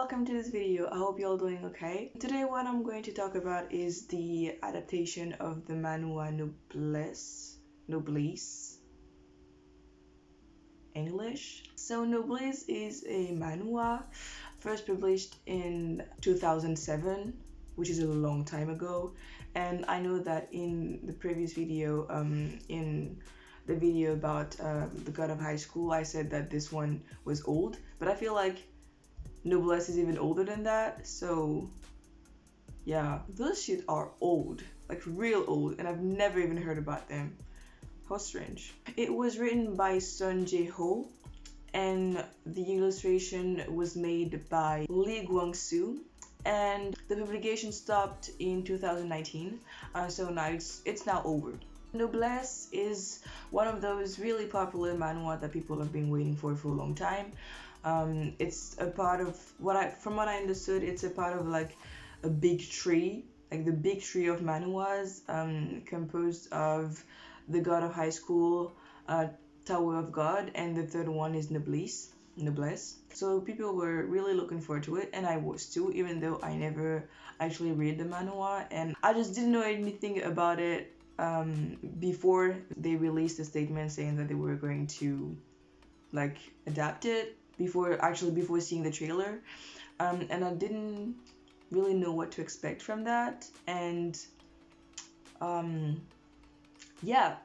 welcome to this video. I hope you're all doing okay. Today what I'm going to talk about is the adaptation of the Manhua Noblesse English. So Noblesse is a manhwa first published in 2007, which is a long time ago. And I know that in the previous video, in the video about the God of High School, I said that this one was old, but I feel like Noblesse is even older than that. So yeah, those shit are old, like real old, and I've never even heard about them. How strange. It was written by Sun Jae-ho, and the illustration was made by Lee Gwang-soo, and the publication stopped in 2019, so now it's now over. Noblesse is one of those really popular manhwa that people have been waiting for a long time. It's a part of from what I understood, it's a part of like a big tree, like the big tree of manhwas, composed of the God of High School, Tower of God, and the third one is Noblesse. So people were really looking forward to it, and I was too, even though I never actually read the manhwa, and I just didn't know anything about it before they released a statement saying that they were going to like adapt it, before seeing the trailer, and I didn't really know what to expect from that. And yeah,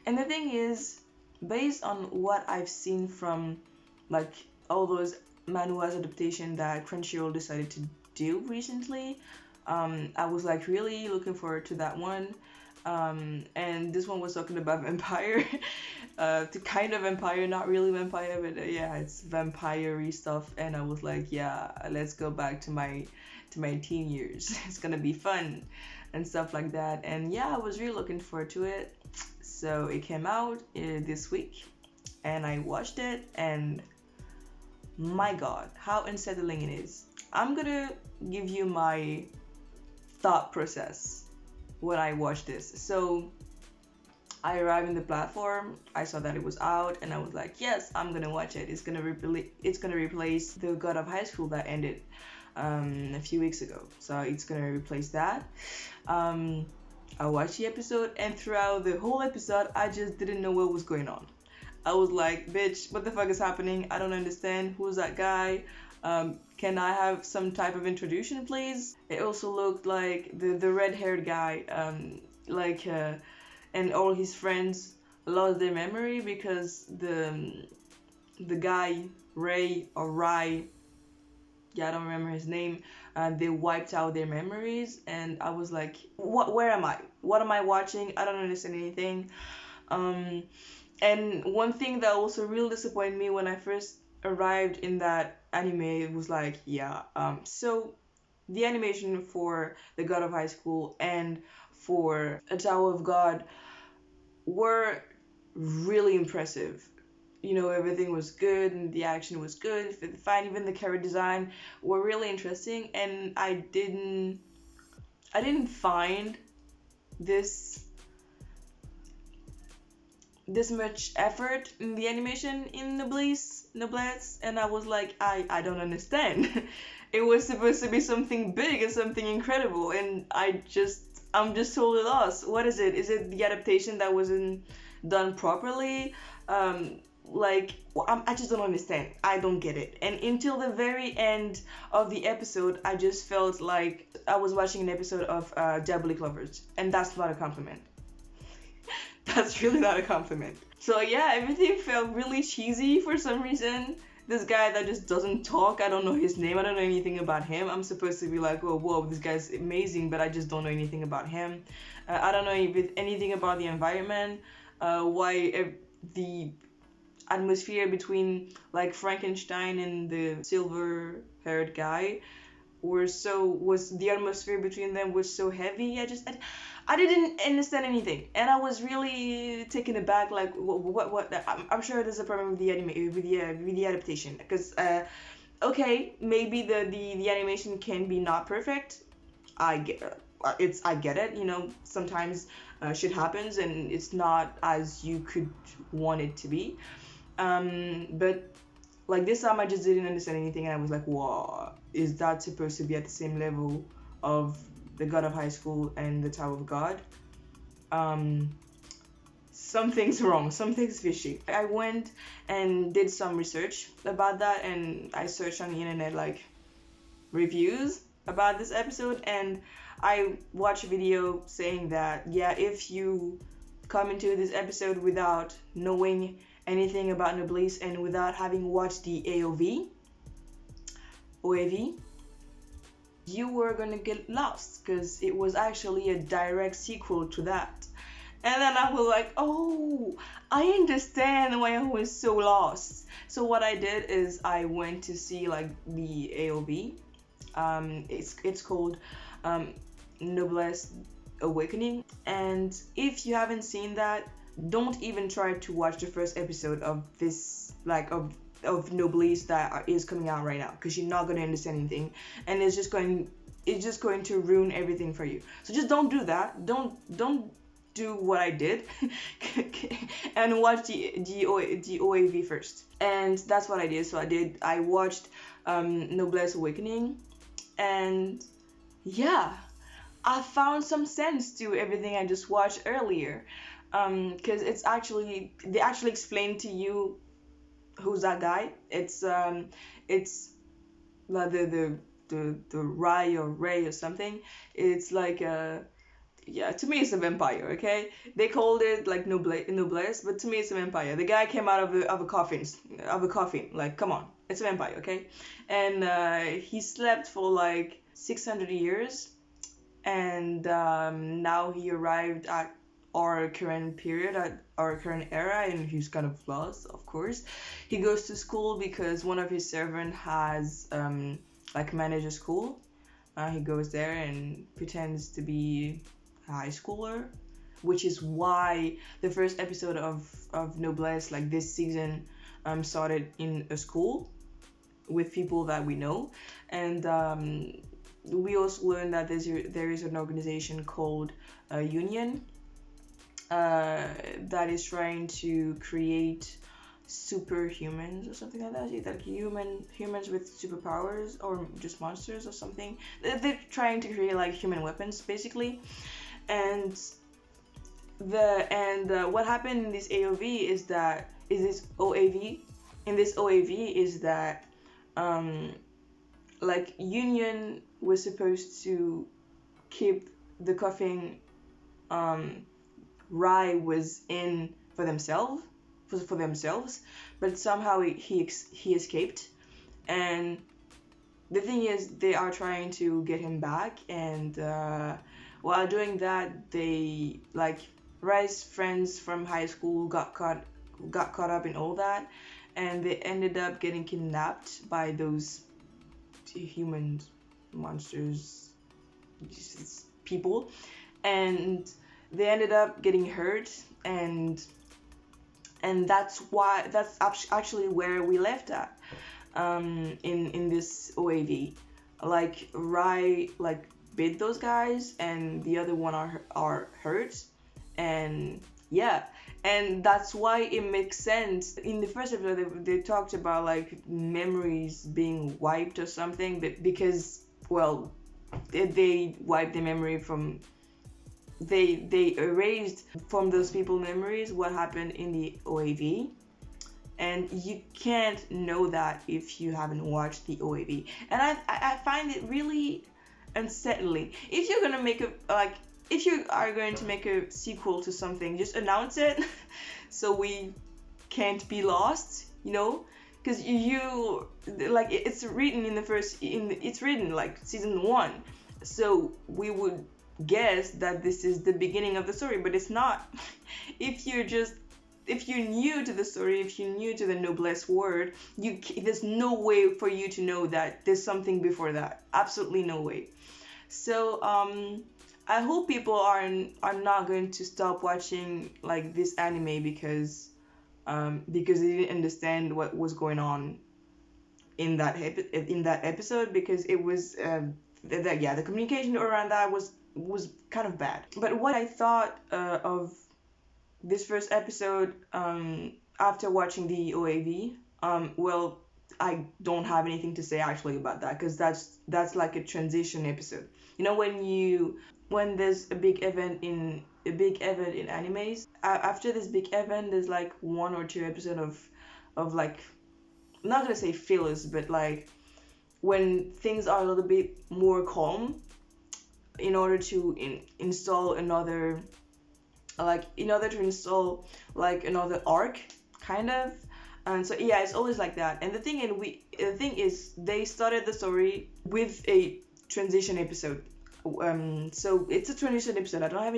and the thing is, based on what I've seen from like all those manhwas adaptation that Crunchyroll decided to do recently, I was like really looking forward to that one. And this one was talking about vampire, to kind of vampire, not really vampire, but yeah, it's vampire-y stuff, and I was like, yeah, let's go back to my teen years. It's gonna be fun and stuff like that. And yeah, I was really looking forward to it. So it came out this week, and I watched it, and my god, how unsettling it is. I'm gonna give you my thought process when I watched this. So I arrived in the platform, I saw that it was out, and I was like, yes, I'm gonna watch it. It's gonna replace the God of High School that ended a few weeks ago. So it's gonna replace that. I watched the episode, and throughout the whole episode, I just didn't know what was going on. I was like, bitch, what the fuck is happening? I don't understand. Who's that guy? Can I have some type of introduction, please? It also looked like the red-haired guy, and all his friends lost their memory because the guy Ray, yeah, I don't remember his name. They wiped out their memories, and I was like, where am I? What am I watching? I don't understand anything. And one thing that also really disappointed me when I first arrived in that anime was like, yeah, so the animation for the God of High School and for a Tower of God were really impressive. You know, everything was good, and the action was good, fine, even the character design were really interesting, and I didn't find this much effort in the animation in Noblesse, and I was like, I don't understand. It was supposed to be something big and something incredible, and I'm just totally lost. What is it? Is it the adaptation that wasn't done properly? I just don't understand. I don't get it. And until the very end of the episode, I just felt like I was watching an episode of Diabolic Lovers, and that's not a compliment. That's really not a compliment. So yeah, everything felt really cheesy for some reason. This guy that just doesn't talk, I don't know his name, I don't know anything about him. I'm supposed to be like, oh, whoa, this guy's amazing, but I just don't know anything about him. I don't know anything about the environment, why the atmosphere between like Frankenstein and the silver-haired guy was the atmosphere between them was so heavy. I didn't understand anything, and I was really taken aback. Like, what? I'm sure there's a problem with the with the adaptation, because okay, maybe the animation can be not perfect. I get it. You know, sometimes shit happens, and it's not as you could want it to be. But Like this time I just didn't understand anything, and I was like, "Wow, is that supposed to be at the same level of the God of High School and the Tower of God?" Um, Something's wrong, something's fishy. I went and did some research about that, and I searched on the internet like reviews about this episode, and I watched a video saying that yeah, if you come into this episode without knowing anything about Noblesse and without having watched the OAV, you were gonna get lost because it was actually a direct sequel to that. And then I was like, oh, I understand why I was so lost. So what I did is I went to see like the AOV. It's called Noblesse Awakening. And if you haven't seen that, don't even try to watch the first episode of this like of Noblesse that is coming out right now, because you're not gonna understand anything, and it's just going to ruin everything for you. So just don't do that. Don't do what I did and watch the OAV first. And that's what I did. So I watched Noblesse Awakening, and yeah, I found some sense to everything I just watched earlier. Because they actually explain to you who's that guy. It's like the Ray or something. It's like yeah, to me it's a vampire. Okay, they called it like noblesse, but to me it's a vampire. The guy came out of a coffin. Like, come on, it's a vampire. Okay, and he slept for like 600 years, and now he arrived at our current period, at our current era, and he's kind of lost, of course. He goes to school because one of his servant has like managed a school. He goes there and pretends to be a high schooler, which is why the first episode of Noblesse, like this season, started in a school with people that we know. And we also learned that there is an organization called Union that is trying to create superhumans or something like that, like humans with superpowers, or just monsters or something. They're trying to create like human weapons basically. And what happened in this AOV is that is this OAV in this OAV is that like Union was supposed to keep the coffin Rai was in for themselves, but somehow he escaped. And the thing is, they are trying to get him back, and while doing that, they like Rai's friends from high school got caught up in all that, and they ended up getting kidnapped by those human monsters, people, and they ended up getting hurt, and that's actually where we left at in this OAV. Like Rai like bit those guys, and the other one are hurt, and yeah, and that's why it makes sense. In the first episode, they talked about like memories being wiped or something, but because well, they wiped the memory from. They erased from those people memories what happened in the OAV, and you can't know that if you haven't watched the OAV. And I find it really unsettling. If you're gonna make if you are going to make a sequel to something, just announce it so we can't be lost, because you like it's written it's written like season 1, so we would guess that this is the beginning of the story, but it's not. if you're new to the story, if you're new to the noblesse word, there's no way for you to know that there's something before that. Absolutely no way. So I hope people are not going to stop watching like this anime because they didn't understand what was going on in that episode, because it was the communication around that was kind of bad. But what I thought of this first episode after watching the OAV, well, I don't have anything to say actually about that, because that's like a transition episode. You know, when there's a big event in animes, after this big event, there's like one or two episodes of like, I'm not gonna say fillers, but like when things are a little bit more calm, in order to install another, like in order to install like another arc, kind of. And so yeah, it's always like that. And the thing is, they started the story with a transition episode. So it's a transition episode. I don't have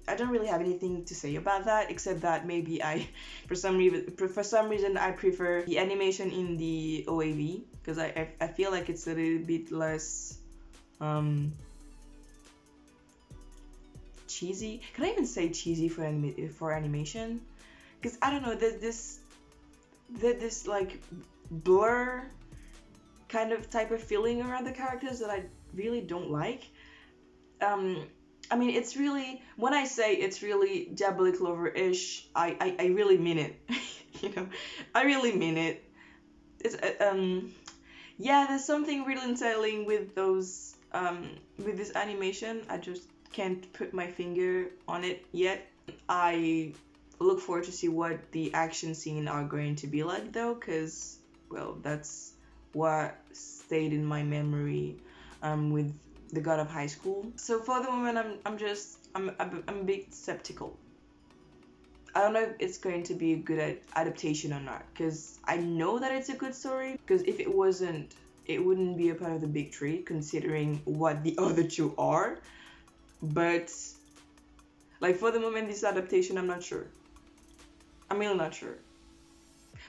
I don't really have anything to say about that, except that maybe I for some reason I prefer the animation in the OAV, because I feel like it's a little bit less cheesy. Can I even say cheesy for animation? Because I don't know, there's this like blur kind of type of feeling around the characters that I really don't like. I mean, it's really, when I say it's really Diabolic Clover-ish, I really mean it. You know, I really mean it. It's yeah, there's something really unsettling with those with this animation. I just can't put my finger on it yet. I look forward to see what the action scene are going to be like though, because well, that's what stayed in my memory with the God of High School. So for the moment, I'm a bit skeptical. I don't know if it's going to be a good adaptation or not, because I know that it's a good story, because if it wasn't, it wouldn't be a part of the big three, considering what the other two are. But like for the moment, this adaptation, I'm not sure. I'm really not sure.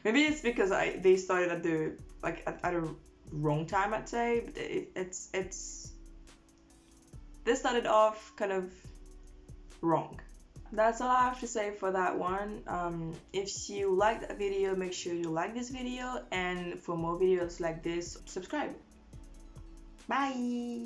Maybe it's because they started at the at a wrong time, I'd say. But it's they started off kind of wrong. That's all I have to say for that one. If you like that video, make sure you like this video, and for more videos like this, subscribe. Bye.